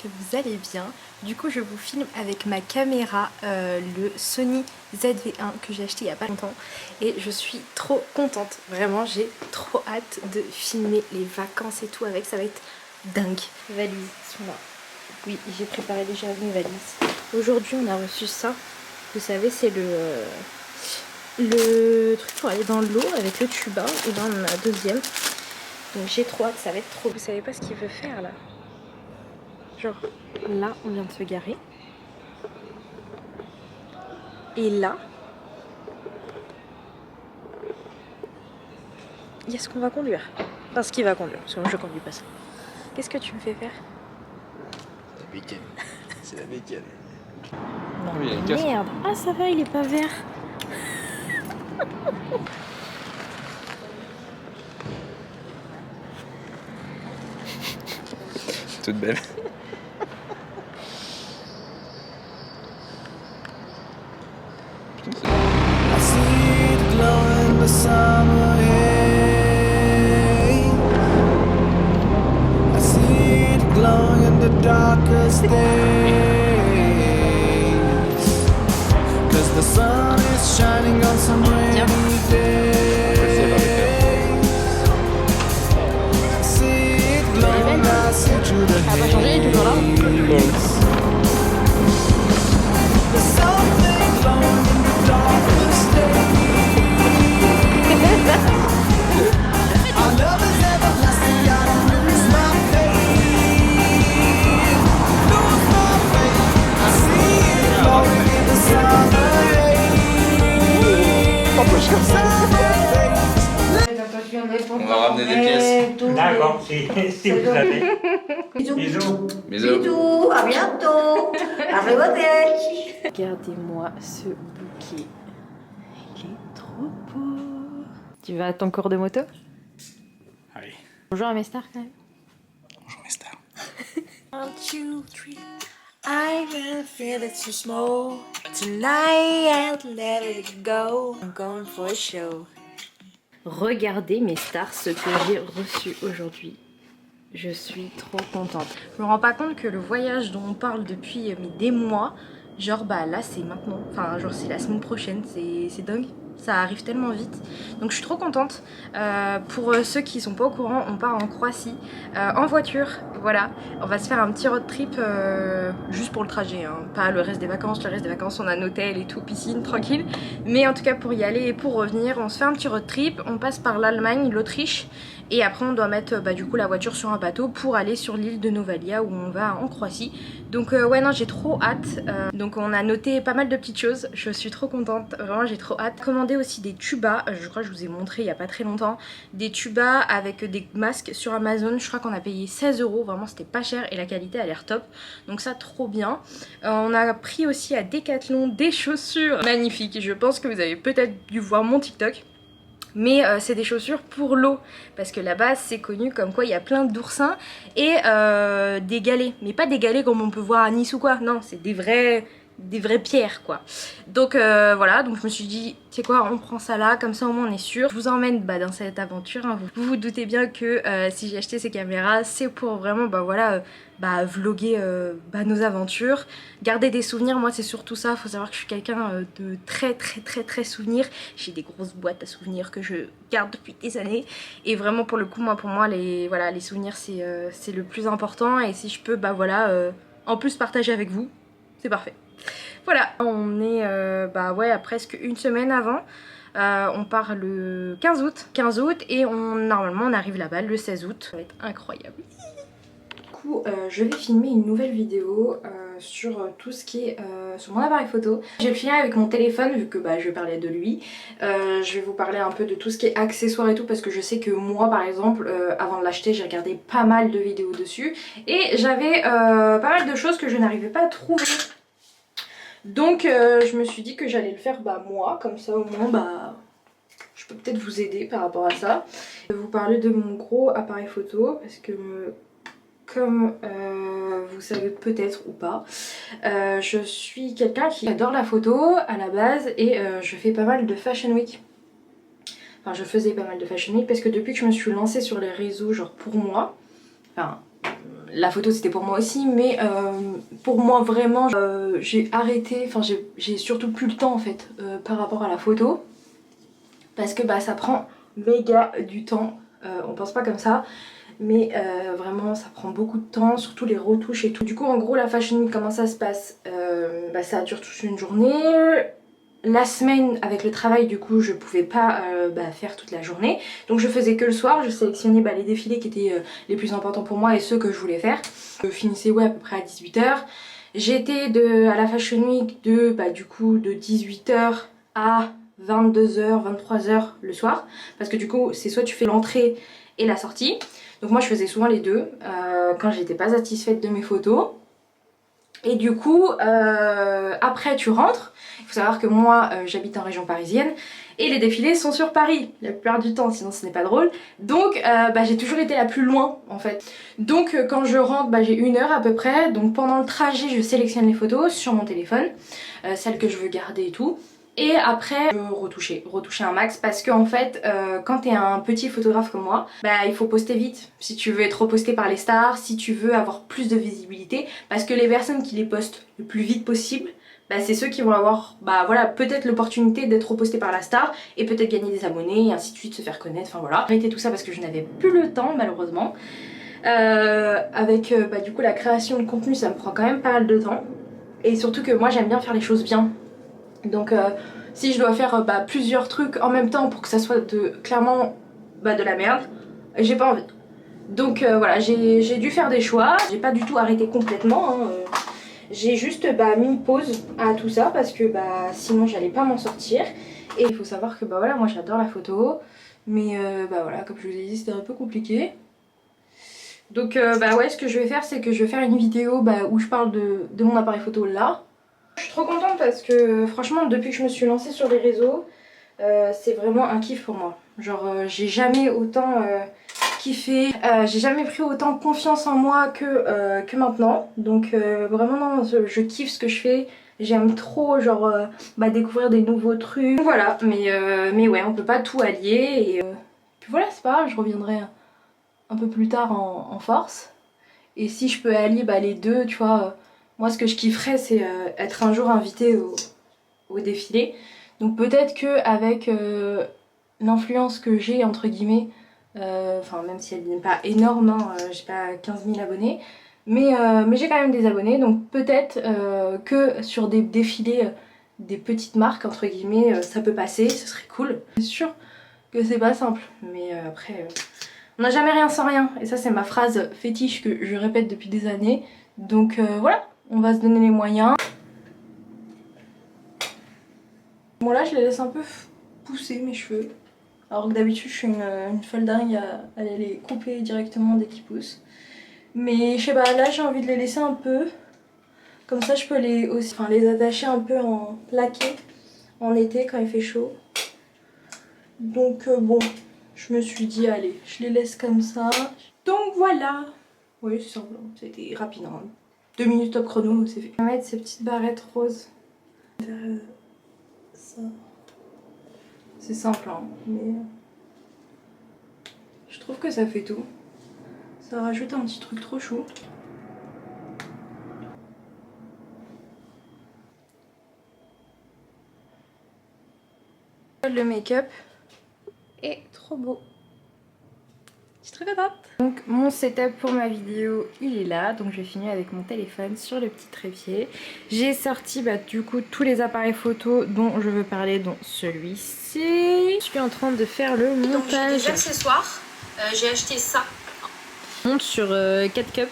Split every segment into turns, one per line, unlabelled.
que vous allez bien. Du coup je vous filme avec ma caméra, le Sony ZV-1 que j'ai acheté il y a pas longtemps. Et je suis trop contente, vraiment j'ai trop hâte de filmer les vacances et tout avec, ça va être dingue. Les valises sont là. Oui, j'ai préparé déjà mes valises. Aujourd'hui on a reçu ça, vous savez c'est le truc pour aller dans l'eau avec le tuba. Et là on en a un deuxième. Donc j'ai trop hâte, ça va être trop. Vous savez pas ce qu'il veut faire là? Genre là on vient de se garer. Et là il y a ce qu'on va conduire. Enfin ce qu'il va conduire, parce que moi je conduis pas ça. Qu'est-ce que tu me fais faire?
La bécane. C'est la bécane.
Non
oui,
mais merde. Ah ça va, il est pas vert.
Toute belle.
I see the glow in the summer haze. I see it glowing in the darkest days. 'Cause the sun is shining on some rainy days. I see it glowing, I see through the
Ça va changer, toujours là.
haze. There's something glowing in the darkest days. Our love is everlasting, I don't lose my faith. Lose my faith. I see it glowing in the summer haze.
On va ramener des pièces.
D'accord, si vous avez.
Bisous.
Bisous.
Bisous.
Bisous, à bientôt. Arrivederci.
Regardez-moi ce bouquet. Il est trop beau. Tu vas à ton cours de moto?
Allez.
Bonjour à mes stars quand même.
Bonjour mes stars.
1, 2, 3. I will feel it too small. Tonight I'll let it go. I'm going for a show.
Regardez mes stars, ce que j'ai reçu aujourd'hui. Je suis trop contente. Je me rends pas compte que le voyage dont on parle depuis des mois, genre bah là c'est maintenant, enfin genre c'est la semaine prochaine, c'est dingue. Ça arrive tellement vite, donc je suis trop contente. Pour ceux qui sont pas au courant, on part en Croatie en voiture, voilà. On va se faire un petit road trip juste pour le trajet, hein. Pas le reste des vacances. Le reste des vacances on a un hôtel et tout, piscine, tranquille. Mais en tout cas pour y aller et pour revenir, on se fait un petit road trip. On passe par l'Allemagne, l'Autriche et après on doit mettre du coup la voiture sur un bateau pour aller sur l'île de Novalia où on va en Croatie. Donc ouais non j'ai trop hâte. Donc on a noté pas mal de petites choses, je suis trop contente, vraiment j'ai trop hâte. Commandé aussi des tubas, je crois que je vous ai montré il y a pas très longtemps, des tubas avec des masques sur Amazon. Je crois qu'on a payé 16 €, vraiment c'était pas cher et la qualité a l'air top, donc ça trop bien. On a pris aussi à Decathlon des chaussures magnifiques, je pense que vous avez peut-être dû voir mon TikTok. Mais c'est des chaussures pour l'eau, parce que là-bas c'est connu comme quoi il y a plein d'oursins et des galets, mais pas des galets comme on peut voir à Nice ou quoi, non c'est des vraies pierres quoi. Donc voilà, donc je me suis dit tu sais quoi, on prend ça là, comme ça au moins on est sûr. Je vous emmène dans cette aventure, hein. Vous vous doutez bien que si j'ai acheté ces caméras c'est pour vraiment vlogger nos aventures, garder des souvenirs. Moi c'est surtout ça, faut savoir que je suis quelqu'un de très souvenir. J'ai des grosses boîtes à souvenirs que je garde depuis des années et vraiment pour le coup pour moi les souvenirs c'est le plus important, et si je peux en plus partager avec vous, c'est parfait. Voilà, on est à presque une semaine avant. On part le 15 août. Et normalement on arrive là-bas le 16 août. Ça va être incroyable. Du coup, je vais filmer une nouvelle vidéo sur tout ce qui est sur mon appareil photo. Je vais le filmer avec mon téléphone vu que je vais parler de lui. Je vais vous parler un peu de tout ce qui est accessoires et tout, parce que je sais que moi par exemple avant de l'acheter j'ai regardé pas mal de vidéos dessus et j'avais pas mal de choses que je n'arrivais pas à trouver. Donc je me suis dit que j'allais le faire moi, comme ça au moins je peux peut-être vous aider par rapport à ça. Je vais vous parler de mon gros appareil photo parce que comme vous savez peut-être ou pas, je suis quelqu'un qui adore la photo à la base et je fais pas mal de Fashion Week. Enfin je faisais pas mal de Fashion Week parce que depuis que je me suis lancée sur les réseaux genre pour moi, enfin la photo c'était pour moi aussi, mais pour moi vraiment j'ai arrêté, enfin j'ai surtout plus le temps en fait par rapport à la photo. Parce que bah ça prend méga du temps, on pense pas comme ça. Mais vraiment ça prend beaucoup de temps, surtout les retouches et tout. Du coup en gros la Fashion Week comment ça se passe, bah, ça dure toute une journée. La semaine avec le travail du coup je pouvais pas faire toute la journée. Donc je faisais que le soir, je sélectionnais les défilés qui étaient les plus importants pour moi et ceux que je voulais faire. Je finissais à peu près à 18 h. J'étais à la Fashion Week de 18 h à 22 h, 23 h le soir. Parce que du coup c'est soit tu fais l'entrée et la sortie. Donc moi je faisais souvent les deux quand j'étais pas satisfaite de mes photos. Et du coup après tu rentres. Il faut savoir que moi j'habite en région parisienne et les défilés sont sur Paris la plupart du temps, sinon ce n'est pas drôle. Donc j'ai toujours été la plus loin en fait. Donc quand je rentre j'ai 1 heure à peu près. Donc pendant le trajet je sélectionne les photos sur mon téléphone, celles que je veux garder et tout. Et après retoucher un max parce que en fait quand t'es un petit photographe comme moi, il faut poster vite si tu veux être reposté par les stars, si tu veux avoir plus de visibilité, parce que les personnes qui les postent le plus vite possible, c'est ceux qui vont avoir peut-être l'opportunité d'être repostées par la star et peut-être gagner des abonnés et ainsi de suite, se faire connaître, enfin voilà. J'ai arrêté tout ça parce que je n'avais plus le temps malheureusement. Avec du coup la création de contenu ça me prend quand même pas mal de temps. Et surtout que moi j'aime bien faire les choses bien. Donc si je dois faire plusieurs trucs en même temps pour que ça soit clairement de la merde, j'ai pas envie. Donc voilà, j'ai dû faire des choix. J'ai pas du tout arrêté complètement, hein. J'ai juste mis une pause à tout ça parce que sinon j'allais pas m'en sortir. Et il faut savoir que voilà, moi j'adore la photo. Mais voilà, comme je vous ai dit, c'était un peu compliqué. Donc ouais, ce que je vais faire, c'est que je vais faire une vidéo où je parle de mon appareil photo là. Je suis trop contente parce que franchement depuis que je me suis lancée sur les réseaux c'est vraiment un kiff pour moi. Genre j'ai jamais autant kiffé, j'ai jamais pris autant confiance en moi que maintenant. Donc vraiment non, je kiffe ce que je fais. J'aime trop découvrir des nouveaux trucs. Voilà, mais ouais, on peut pas tout allier. Et puis voilà, c'est pas grave, je reviendrai un peu plus tard en force. Et si je peux allier les deux, tu vois... Moi ce que je kifferais c'est être un jour invitée au défilé. Donc peut-être que avec l'influence que j'ai entre guillemets, même si elle n'est pas énorme, hein, j'ai pas 15 000 abonnés, mais j'ai quand même des abonnés, donc peut-être que sur des défilés des petites marques entre guillemets ça peut passer, ce serait cool. C'est sûr que c'est pas simple, mais après on n'a jamais rien sans rien, et ça c'est ma phrase fétiche que je répète depuis des années. Donc voilà, on va se donner les moyens. Bon là je les laisse un peu pousser mes cheveux. Alors que d'habitude je suis une folle dingue à les couper directement dès qu'ils poussent. Mais je sais pas, là j'ai envie de les laisser un peu. Comme ça je peux les attacher un peu en plaqué en été quand il fait chaud. Donc bon, je me suis dit allez, je les laisse comme ça. Donc voilà. Oui c'est simple, c'était rapide, hein. 2 minutes top chrono, c'est fait. Je vais mettre ces petites barrettes roses. Ça. C'est simple, hein, mais je trouve que ça fait tout. Ça rajoute un petit truc trop chou. Le make-up est trop beau. Je suis trop contente. Donc mon setup pour ma vidéo il est là, donc je vais filmer avec mon téléphone sur le petit trépied. J'ai sorti du coup tous les appareils photo dont je veux parler, dont celui-ci. Je suis en train de faire le montage. Donc j'ai des accessoires, j'ai acheté ça. Je monte sur 4Cup,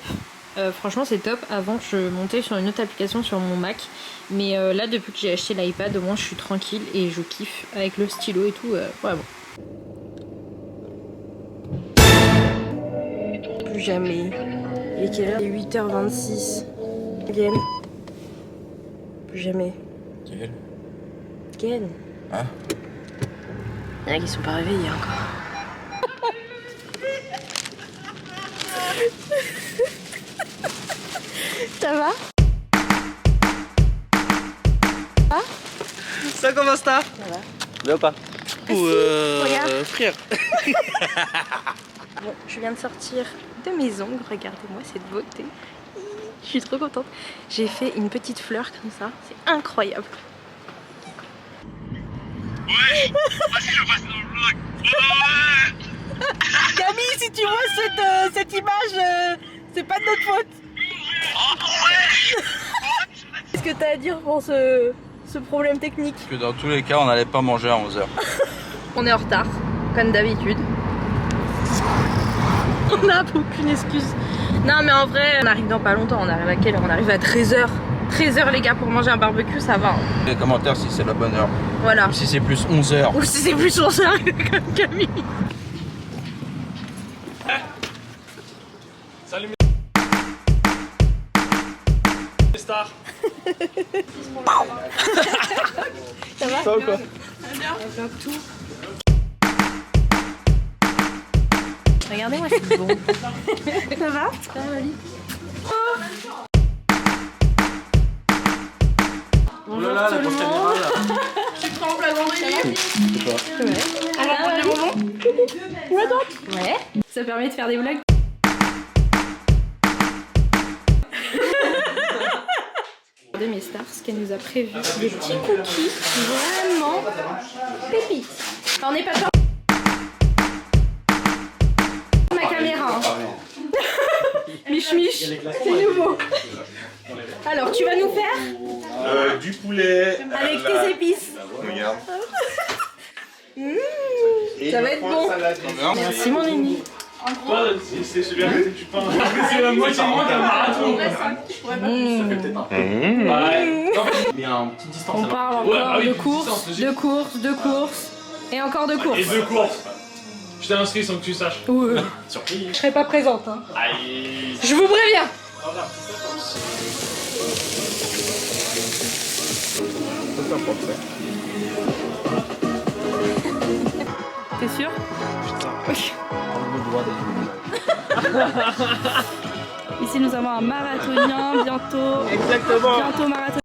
franchement c'est top. Avant je montais sur une autre application sur mon Mac, mais là depuis que j'ai acheté l'iPad au moins je suis tranquille et je kiffe avec le stylo et tout, vraiment. Plus jamais. Il est quelle heure? Il est 8h26. Again. Plus jamais.
Quelle?
Again.
Hein?
Il y en a qui sont pas réveillés encore. Ça va?
Ça commence ça?
Ça va.
Bien ou pas?
Ou
frère.
Bon, je viens de sortir de mes ongles. Regardez-moi cette beauté. Je suis trop contente. J'ai fait une petite fleur comme ça. C'est incroyable.
Ouais, vas-y, je passe dans le vlog.
Camille, si tu vois cette image, c'est pas de notre faute. Qu'est-ce que t'as à dire pour ce problème technique?
Parce que dans tous les cas, on n'allait pas manger à 11h.
On est en retard, comme d'habitude. On n'a aucune excuse. Non mais en vrai, on arrive dans pas longtemps. On arrive à quelle heure? On arrive à 13h. 13h les gars, pour manger un barbecue, ça va. Hein.
Les commentaires si c'est la bonne heure.
Voilà.
Ou si c'est plus 11h.
Ou si c'est plus 11h comme Camille.
Salut les stars.
Ça va?
Ça ou quoi?
On vlog tout. Regardez-moi, c'est bon. Ça va? Ça va, Lali? Bonjour
Là,
tout
la
le
grosse
monde.
caméra là.
Tu te prends la grande Alors, prendre des bonbons? Ouais, donc. Ouais. Ça permet de faire des vlogs. Regardez mes stars, ce qu'elle nous a prévu. Des petits cookies vraiment pépites. Enfin, on n'est pas ma caméra. Mich mich, c'est nouveau. Alors, tu vas nous faire
Du poulet.
avec tes épices.
Regarde.
Ça va être bon. Merci mon Nini.
Toi, c'est celui que tu penses. C'est la moitié de moi qui a un marathon. Ouais. Mais un petit distance.
On parle encore de courses, et encore de courses.
Et deux courses. Je t'ai inscrit sans que tu saches.
Ouais.
Surprise.
Je serai pas présente. Hein.
Aïe.
Je vous préviens. T'es sûr? Ici nous avons un marathonien bientôt.
Exactement.
Bientôt marathonien.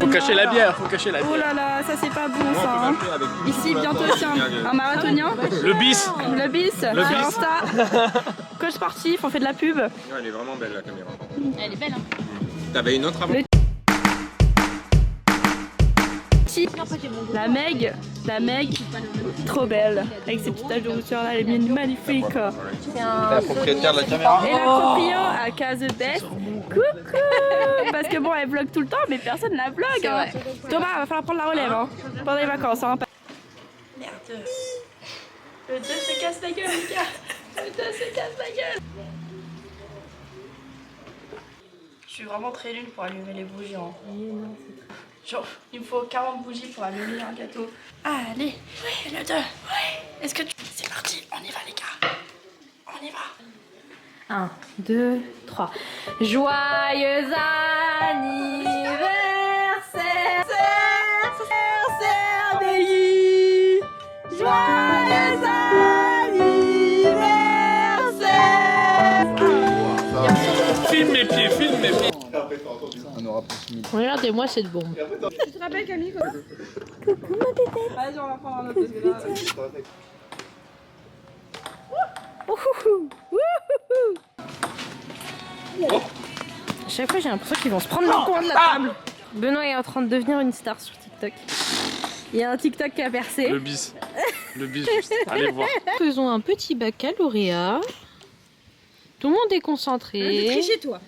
Faut cacher la bière, faut cacher la bière.
Oh là là, ça c'est pas bon ça. Hein. Ici bientôt aussi un marathonien.
Le bis.
Le bis sur
bis.
Insta. Coach sportif, on fait de la pub.
Elle est vraiment belle la caméra.
Elle est belle hein.
T'avais une autre avant?
La Meg, trop belle, avec ses petites taches de rousseur là, elle est magnifique. C'est
La propriétaire de la caméra?
Et la proprio à Case Best. Coucou. Parce que bon, elle vlog tout le temps, mais personne la vlog. Hein. Thomas, va falloir prendre la relève hein. Pendant les vacances. Hein. Merde. Le 2 se casse la gueule, les gars. Le 2 se casse la gueule. Je suis vraiment très nulle pour allumer les bougies. Hein. Genre, il me faut 40 bougies pour allumer un gâteau. Allez, oui, le 2. Oui, est-ce que tu... C'est parti, on y va les gars. On y va. 1, 2, 3. Joyeux anniversaire, Amélie. Joyeux anniversaire.
Filme mes pieds, filme mes pieds.
On aura plus mis.
Regardez-moi cette bombe.
Tu te rappelles Camille quoi? Coucou ma bébé. Vas-y on va prendre un autre parce que là...
À chaque fois j'ai l'impression qu'ils vont se prendre le coin de la table. Benoît est en train de devenir une star sur TikTok. Il y a un TikTok qui a percé.
Le bis. Le bis, juste. Allez voir.
Faisons un petit baccalauréat. Tout le monde est concentré.
chez toi.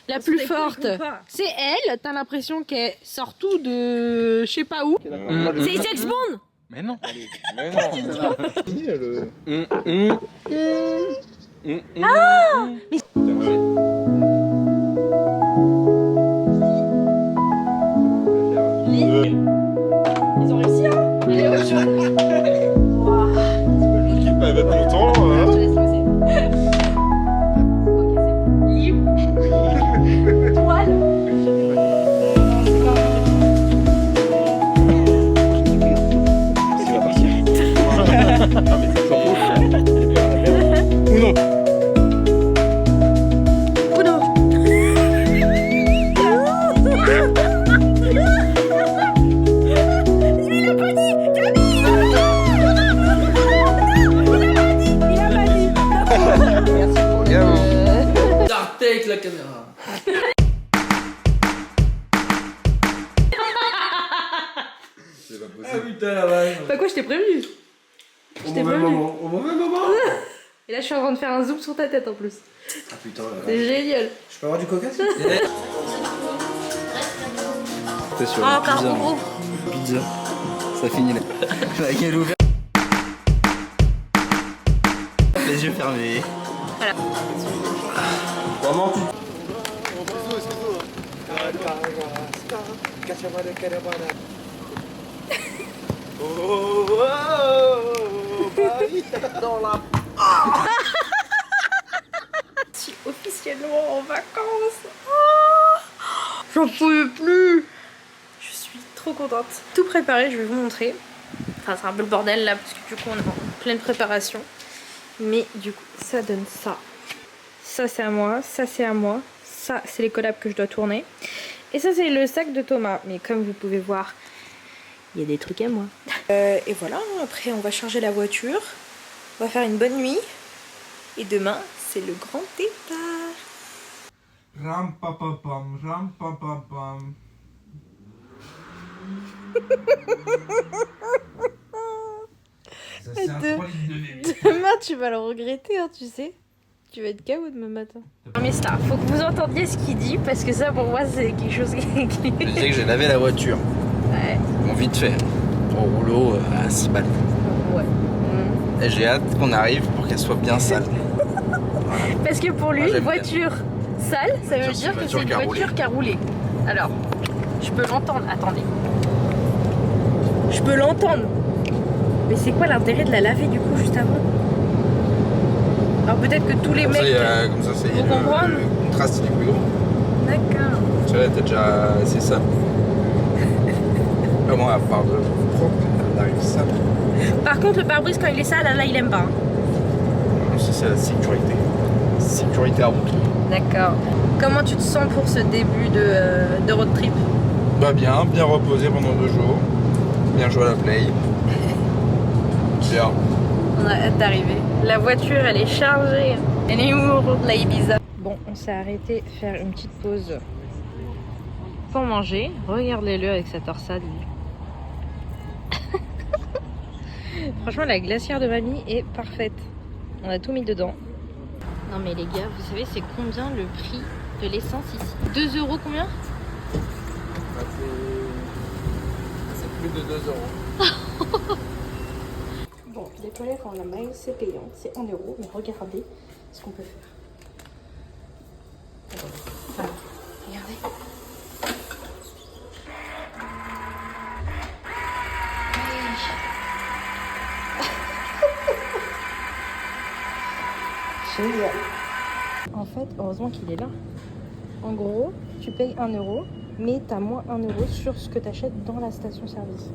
La plus forte, c'est elle. T'as l'impression qu'elle sort tout de je sais pas où. C'est Sex Bond.
Mais non. Mais non.
Ils ont réussi hein. Allez, hop, je...
L'équipe va être content.
Je te laisse lancer. Ok, c'est bon. Toile. Il a pas dit Camille.
la caméra.
C'est pas
Ah
possible.
putain la vache.
Bah quoi, je t'ai prévenu.
Au mauvais moment. Au mauvais moment.
Et là, je suis en train de faire un zoom sur ta tête en plus.
Ah putain la
C'est
vache.
génial.
Je peux avoir du coca s'il te plaît?
T'es sur
Ah,
une pizza.
Caro.
Pizza. Ça finit là. La gueule ouverte. Les yeux fermés.
Vraiment tu.
Je suis officiellement en vacances. Oh, j'en pouvais plus. Je suis trop contente. Tout préparé, je vais vous montrer. Enfin, c'est un peu le bordel là, parce que du coup, on est en pleine préparation. Mais du coup, ça donne ça. Ça, c'est à moi. Ça, c'est à moi. Ça, c'est les collabs que je dois tourner. Et ça, c'est le sac de Thomas. Mais comme vous pouvez voir, il y a des trucs à moi. Et voilà, après, on va charger la voiture. On va faire une bonne nuit. Et demain, c'est le grand départ.
Ram pam pam pam, ram pam pam pam. Ça c'est un 3 litres de lait.
Demain, tu vas le regretter, hein, tu sais. Tu vas être KO demain matin. Non mais ça, faut que vous entendiez ce qu'il dit, parce que ça, pour moi, c'est quelque chose qui...
Je disais que j'ai lavé la voiture.
Ouais.
Bon, vite fait. Au rouleau à 6 balles.
Ouais.
Et j'ai hâte qu'on arrive pour qu'elle soit bien sale.
Parce que pour lui,
Ah,
une
j'aime
voiture sale, ça veut dire que c'est une voiture qui a roulé. Alors, je peux l'entendre. Attendez. Je peux l'entendre. Mais c'est quoi l'intérêt de la laver du coup juste avant? Alors peut-être que tous les
Comme
mecs...
ça, comme ça, c'est
Faut comprendre.
le contraste il est plus grand.
D'accord.
Tu vois, t'es déjà assez sale. Comment à part de propre, elle arrive sale.
Par contre, le pare-brise, quand il est sale, là, il aime pas. Hein.
Ça, c'est la sécurité. Sécurité à route.
D'accord. Comment tu te sens pour ce début de road trip?
Bah bien, bien reposé pendant 2 jours. Bien joué à la play. Bien.
On a hâte d'arriver. La voiture, elle est chargée. Elle est où, la Ibiza? Bon, on s'est arrêté faire une petite pause pour manger. Regardez-le avec sa torsade. Franchement, la glacière de mamie est parfaite. On a tout mis dedans. Non mais les gars, vous savez c'est combien le prix de l'essence ici? 2 euros combien?
C'est plus de 2 euros.
Bon, les toilettes en la maille, c'est payant, c'est 1 euro, mais regardez ce qu'on peut faire. Voilà, regardez. Génial. En fait, heureusement qu'il est là. En gros, tu payes 1 euro, mais tu as moins 1 euro sur ce que tu achètes dans la station-service.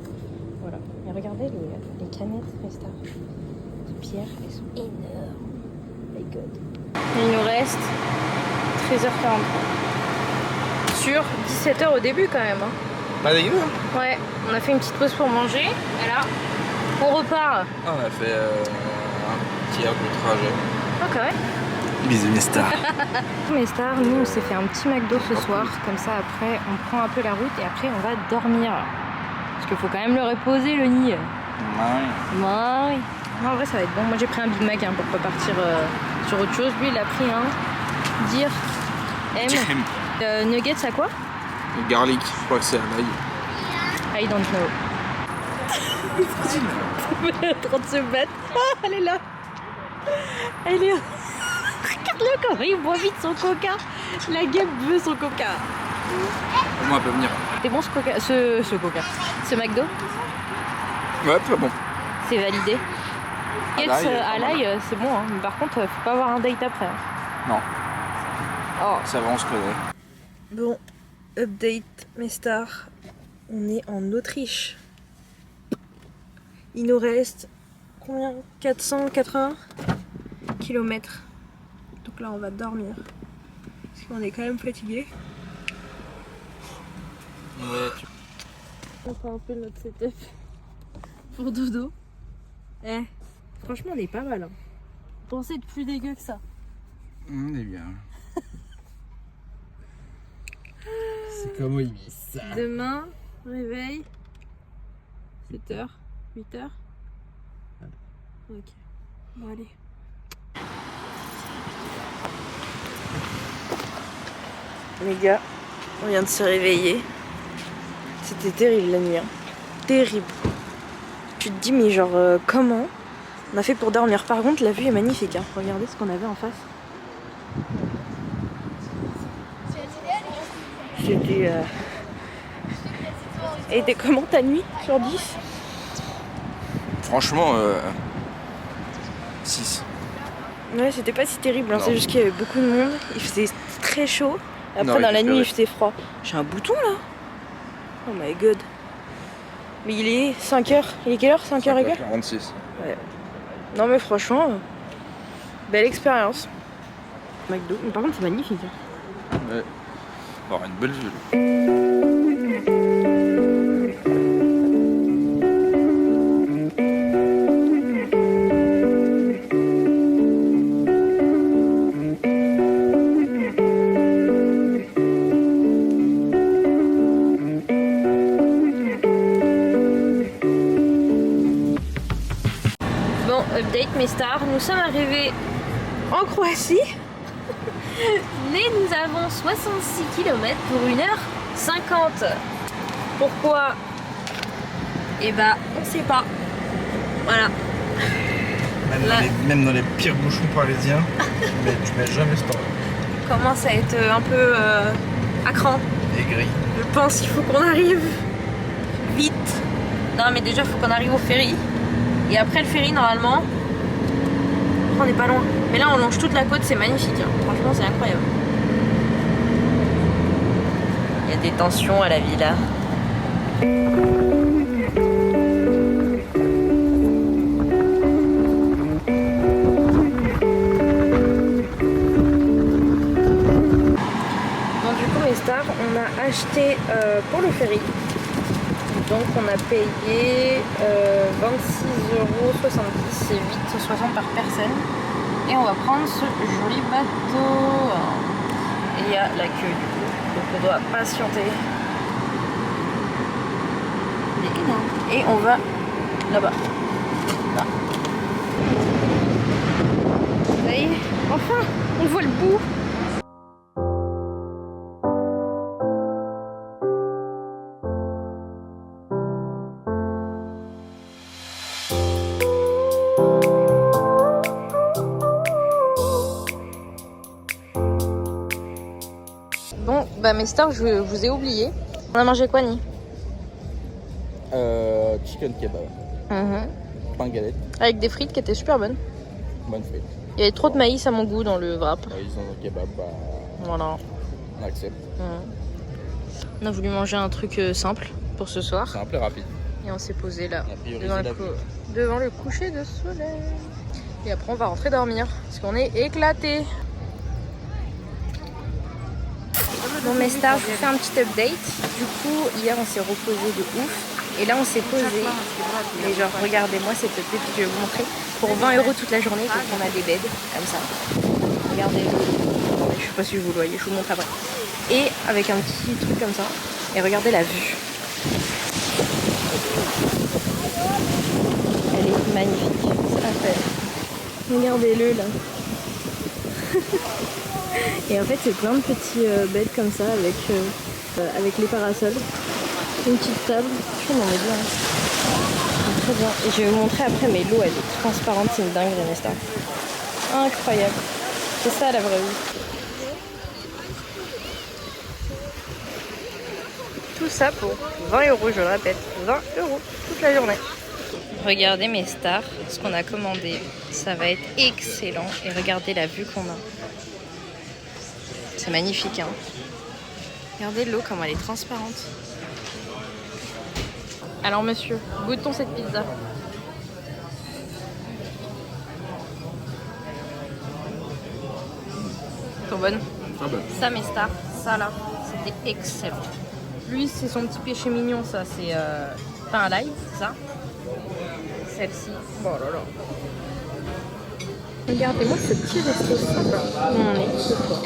Voilà. Et regardez les canettes Resta de pierre, elles sont énormes. My God. Il nous reste 13h43. Sur 17h au début quand même. Hein.
Pas dégueu.
Ouais, on a fait une petite pause pour manger. Et là, on repart.
Ah, on a fait un tiers du trajet.
Ah, quand même.
Bisous mes stars.
Mes stars, nous on s'est fait un petit McDo ce soir. Comme ça après, on prend un peu la route et après on va dormir. Parce qu'il faut quand même le reposer le nid.
Ouais.
Ouais. En vrai ça va être bon. Moi j'ai pris un Big Mac hein, pour pas partir sur autre chose. Lui il a pris un Dire M. Nuggets à quoi?
Garlic, je crois que c'est à l'ail.
I don't know. Elle est en train de se battre. Ah, elle est là. Elle est... Regarde-le comment il boit vite son coca. La guêpe veut son coca.
Moi, elle peut venir.
C'est bon ce coca, ce coca. Ce McDo?
Ouais, très bon.
C'est validé.
l'ail,
À l'ail, c'est bon, hein. Mais par contre, faut pas avoir un date après. Hein.
Non.
Oh.
Ça va, on se connaît.
Bon, update, mes stars. On est en Autriche. Il nous reste combien? 480 km. Donc là, on va dormir. Parce qu'on est quand même fatigué.
Ouais,
On fait un peu notre setup pour dodo. Eh, franchement, on est pas mal. Hein. Pensez être plus dégueu que ça.
On est bien.
C'est comment il met ça?
Demain, réveil. 7h, 8h. Ok. Bon, allez. Les gars, on vient de se réveiller. C'était terrible la nuit. Hein. Terrible. Tu te dis, mais genre, comment on a fait pour dormir? Par contre, la vue est magnifique. Hein. Regardez ce qu'on avait en face. C'était. Et t'es comment ta nuit sur 10?
Franchement, 6.
Ouais, c'était pas si terrible. Hein. C'est juste qu'il y avait beaucoup de monde. Il faisait très chaud. Et après,
Non,
dans la nuit, il
fait
faisait froid. J'ai un bouton là. Oh my god. Mais il est 5h. Il est quelle heure? 5h15?
46.
Ouais. Non, mais franchement, belle expérience. McDo. Mais par contre, c'est magnifique. Hein.
Ouais. On va avoir une belle vue.
Bon, update mes stars. Nous sommes arrivés en Croatie. Mais nous avons 66 km pour 1h50. Pourquoi? Eh bah, on sait pas. Voilà.
Même dans les pires bouchons parisiens, tu mets jamais ce temps.
Commence à être un peu à cran.
Aigri.
Je pense qu'il faut qu'on arrive vite. Non, mais déjà, il faut qu'on arrive au ferry. Et après le ferry, normalement, on n'est pas loin. Mais là, on longe toute la côte, c'est magnifique. Hein. Franchement, c'est incroyable. Il y a des tensions à la villa. Bon, du coup, mes stars, on a acheté pour le ferry. Donc on a payé 26,70 €, c'est 8,60 par personne. Et on va prendre ce joli bateau. Et il y a la queue du coup, donc on doit patienter. Il est énorme. Et on va là-bas. Là. Ça y est, enfin, on voit le bout. Bon, bah mes stars, je vous ai oublié. On a mangé quoi, Ni?
Chicken kebab. Pain galette.
Avec des frites qui étaient super bonnes.
Bonne frite.
Il y avait trop de maïs à mon goût dans le wrap.
Ils ont un kebab, bah,
Voilà.
on accepte.
On a voulu manger un truc simple pour ce soir.
Simple et rapide.
Et on s'est posé là,
On a priorisé
devant
la
le,
vue.
devant le coucher de soleil. Et après, on va rentrer dormir. Parce qu'on est éclatés. Bon, mes stars, je vous fais un petit update. Du coup, hier, on s'est reposé de ouf. Et là, on s'est posé. Et genre, regardez-moi cette update que je vais vous montrer. Pour 20 € toute la journée, donc on a des beds, comme ça. Regardez. Attendez, je sais pas si vous le voyez, je vous montre après. Et avec un petit truc comme ça. Et regardez la vue. Elle est magnifique. C'est la fête. Regardez-le là. Et en fait, c'est plein de petits beds comme ça avec les parasols. Une petite table. Je m'en mets bien. C'est très bien. Et je vais vous montrer après, mais l'eau elle est transparente, c'est une dinguerie, n'est-ce pas? Incroyable. C'est ça la vraie vie. Tout ça pour 20 €, je le répète. 20 € toute la journée. Regardez mes stars, ce qu'on a commandé. Ça va être excellent. Et regardez la vue qu'on a. C'est magnifique, hein. Regardez l'eau, comment elle est transparente. Alors monsieur, goûtons cette pizza. Trop bonne.
Ah bah.
Ça mes stars, ça là, c'était excellent. Lui c'est son petit péché mignon, ça c'est pain à l'ail, c'est ça. Celle-ci, bon là là. Regardez-moi ce petit resto sympa où on est ce soir.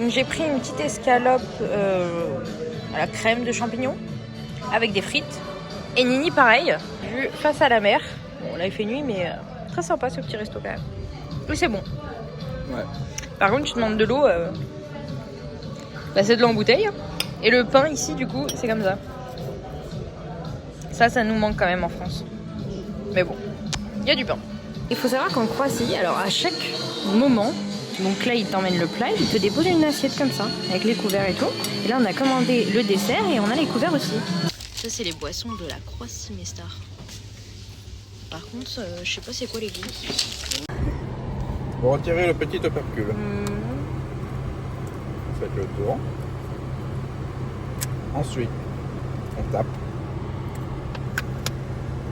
J'ai pris une petite escalope à la crème de champignons avec des frites. Et Nini pareil, vue face à la mer. Bon là il fait nuit mais très sympa ce petit resto quand même. Et c'est bon.
Ouais.
Par contre tu demandes de l'eau, bah, c'est de l'eau en bouteille. Et le pain ici du coup c'est comme ça. Ça nous manque quand même en France. Mais bon, il y a du pain. Il faut savoir qu'en Croatie, alors à chaque moment, donc là il t'emmène le plat, il te dépose une assiette comme ça, avec les couverts et tout. Et là on a commandé le dessert et on a les couverts aussi. Ça c'est les boissons de la Croatie Mestar. Par contre, je sais pas c'est quoi les goûts.
Vous retirez le petit opercule. Faites le tour. Ensuite, on tape.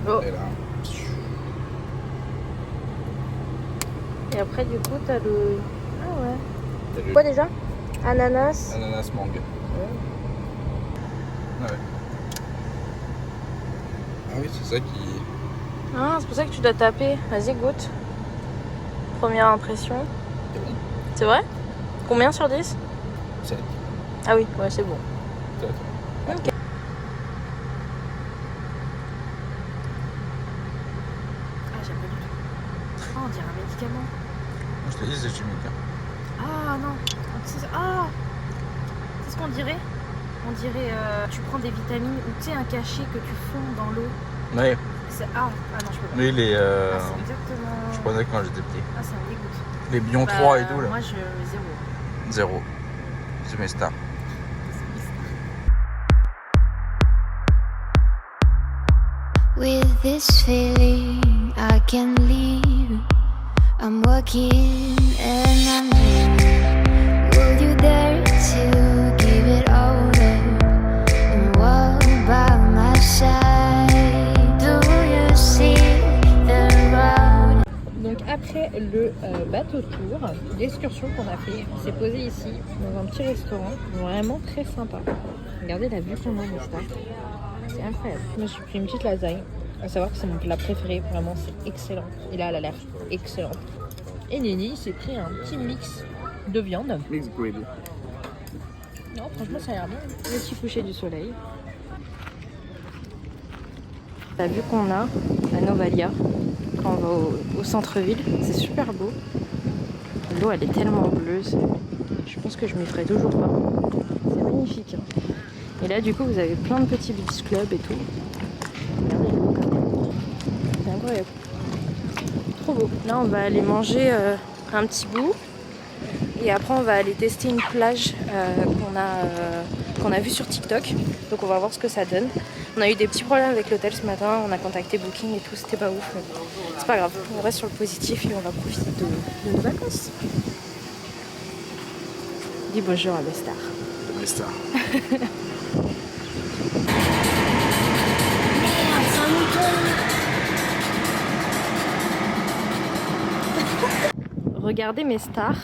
Oh.
Et là,
Et après du coup t'as le... Ah ouais.
t'as le
Quoi déjà? Ananas.
ananas mangue. Ouais. Ah oui, c'est ça qui...
Ah c'est pour ça que tu dois taper. Vas-y goûte. Première impression.
C'est bon.
C'est vrai? Combien sur 10?
7.
Ah oui, ouais c'est bon.
Peut-être.
Ok. Ah j'aime pas du tout. Oh on dirait un médicament.
Je te dis, c'est chimique.
Ah non. Ah c'est ce qu'on dirait. On dirait tu prends des vitamines ou tu sais un cachet que tu fonds dans l'eau.
Ouais.
Ah non je peux pas.
Mais les...
Ah, c'est exactement...
je prenais quand j'étais petit.
Ah ça me dégoûte.
Les Bion 3 et tout là.
Moi je... 0.
0. C'est mes stars.
With this feeling I can leave. I'm walking and I'm leaving. Will you dare to give it over and walk by my side? Do you see the road?
Donc après le bateau tour, l'excursion qu'on a fait, on s'est posé ici dans un petit restaurant vraiment très sympa. Regardez la vue qu'on a de ça. C'est incroyable. Je me suis pris une petite lasagne. À savoir que c'est mon plat préféré, vraiment c'est excellent. Et là elle a l'air excellente. Et Nini s'est pris un petit mix de viande.
Mix gravy.
Non franchement ça a l'air bien. Le petit coucher du soleil. La vue qu'on a à Novalia quand on va au centre-ville, c'est super beau. L'eau elle est tellement bleue, je pense que je m'y ferai toujours pas. C'est magnifique. Hein. Et là du coup vous avez plein de petits beach clubs et tout. Regardez l'eau quand même. C'est incroyable. Trop beau. Là on va aller manger un petit bout. Et après on va aller tester une plage qu'on a vue sur TikTok. Donc on va voir ce que ça donne. On a eu des petits problèmes avec l'hôtel ce matin, on a contacté Booking et tout, c'était pas ouf. Mais c'est pas grave, on reste sur le positif et on va profiter de nos vacances. Dis bonjour à Mestar.
Mes stars.
Regardez Mestar,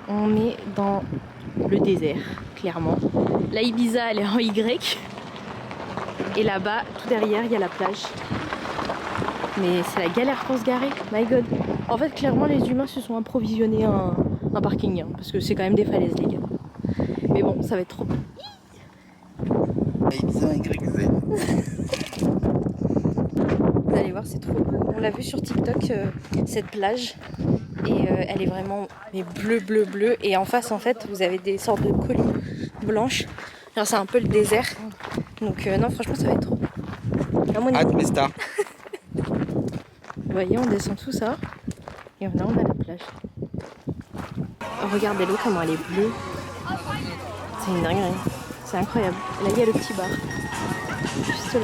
on est dans le désert, clairement. La Ibiza elle est en Y. Et là-bas, tout derrière, il y a la plage. Mais c'est la galère pour se garer, my god. En fait, clairement, les humains se sont approvisionnés un parking, hein, parce que c'est quand même des falaises, les gars. Mais bon, ça va être trop beau.
YZ.
Vous allez voir, c'est trop beau. On l'a vu sur TikTok, cette plage. Et elle est vraiment bleu. Et en face, en fait, vous avez des sortes de collines blanches. Alors, c'est un peu le désert. Donc non franchement ça va être trop.
Hâte mes stars.
Vous voyez on descend tout ça. Et là on a la plage. Regardez l'eau comment elle est bleue. C'est une dinguerie. C'est incroyable. Et là il y a le petit bar. Juste là.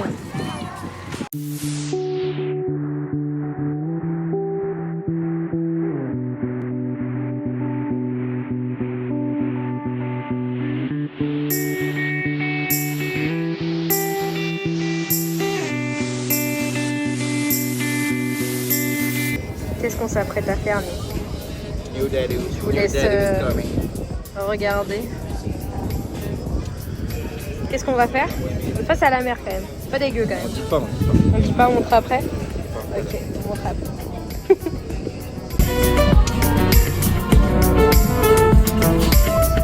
Qu'est-ce qu'on s'apprête à faire, Nick? Je vous laisse regarder. Qu'est-ce qu'on va faire? Face à la mer quand même. Pas dégueu quand même.
On dit pas,
On dit pas, on montre après? Ok, on montre après.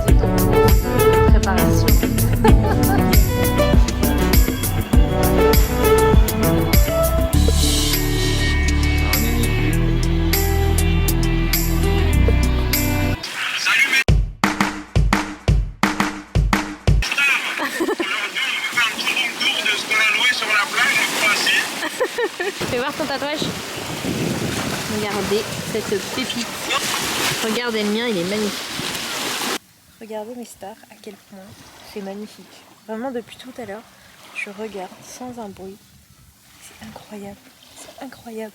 C'est ton préparation. Fais voir ton tatouage. Regardez cette pépite. Regardez le mien, il est magnifique. Regardez mes stars, à quel point c'est magnifique. Vraiment depuis tout à l'heure, je regarde sans un bruit. C'est incroyable. C'est incroyable.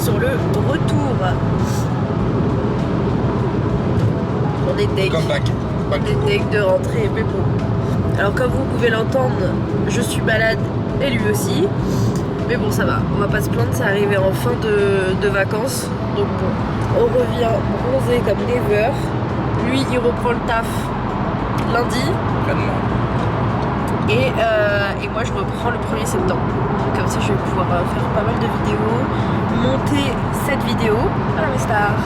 Sur le retour. On est deg. On est deg de rentrer, mais bon. Alors comme vous pouvez l'entendre, je suis malade et lui aussi. Mais bon, ça va, on va pas se plaindre, c'est arrivé en fin de vacances. Donc bon, on revient bronzé comme never. Lui, il reprend le taf lundi. Et moi, je reprends le 1er septembre. Donc, comme ça, je vais pouvoir faire pas mal de vidéos, monter cette vidéo. Voilà mes stars.